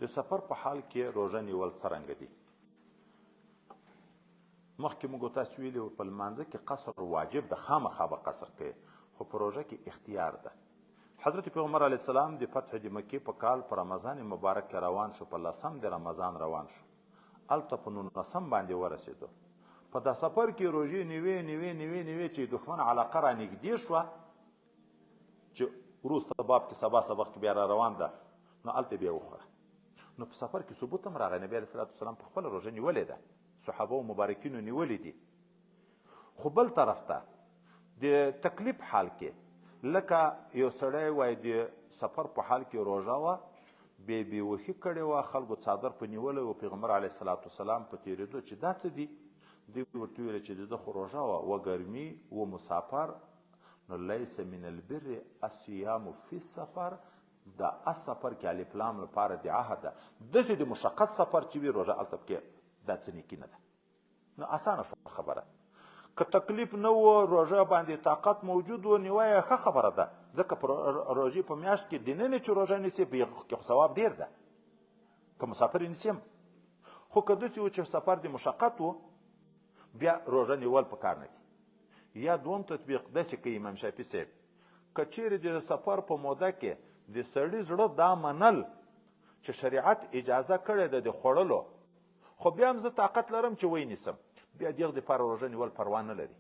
د سفر په حال کې روژه نیول څرنګه دي؟ مخکې موږ تاسو ویلي په لمانځه کې قصر واجب ده، خامخا به قصر کوي، خو په روژه کې اختیار ده. حضرت پیغمبر علیه السلام د فتح د مکې په کال په رمضان مبارک کې روان شو، په 10 د رمضان روان شو، هلته په 19 باندې ورسېدو. په دا سفر کې روژې نیوې چې دښمن علاقه را نږدې شوه، چې وروسته باب کې سبا سبق کې بیا را روان ده، نو هلته بیا وخوره. نو په سفر کې ثبوت هم راغی، نبي علیه الصلاة والسلام په خپله روژه نیولې ده، صحابه و مبارکینو نیولې دي. خو بل طرف ته د تکلیف حال کې لکه یو سړی وایي د سفر په حال کې روژه وه، بېوښي کړې وه، خلکو څادر په نیولی و، پیغمبر علیه الصلاة والسلام په تېرېدو چې دا څه دي، دوی ورته ویل چې د ده خو روژه وه و ګرمي و مسافر، نو لیس من البر الصیام فی السفر، دا السفر کې الف لام لپاره د عهد ده، داسې د مشقت سفر چې وي روژه هلته پکې دا څه نیکي نه ده. نو اسانه شوه خبره. که تکلیف نه و، روژه باندې طاقت موجود و، نیویه ښه خبره ده، ځکه په روژې په میاشت کې دننه چې روژه نیسي په هغه کې خو ثواب ډېر ده که مسافر یې نیسي هم. خو که داسې و چې سفر د مشقت و، بیا روژه نیول په کار نه دي. یا دوم تطبیق داسې کوي امام شافعي صاحب، که چیرې د سفر په موده کې د سړي زړه دا منل چې شریعت اجازه کړې ده د خوړلو، خو بیا هم زه طاقت لرم چې وی نیسم، بیا دغه دپاره روژه نیول پروا نه لري.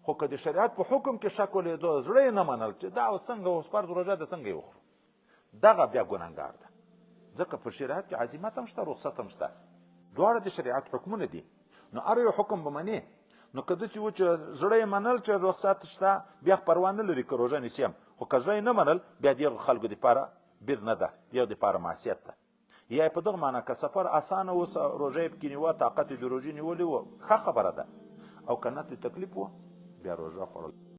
خو که د شریعت په حکم کې شک ولیدو، زړه یې نه منل چې دا څنګه اوس فرض روژه ده څنګه یې وخورو، دغه بیا ګنهګار ده، ځکه په شریعت کې عزیمت هم شته، رخصت هم شته، دواړه د شریعت حکمونه دي. نو هر یو حکم به منې. نو که داسې و چې زړه یې منل چې رخصت شته، بیا پروا نه لري که روژه نیسي هم. خو که زړه یې نه منل، بیا د هغو خلکو دپاره بیر نه ده، یو دپاره معصیت ده. یا په دغه معنی که سفر اسانه و، روژه یې پکې نیوه، طاقت یې د روژې نیولې و، ښه خبره ده. او که نه تکلیف و، بیا روژه خوړل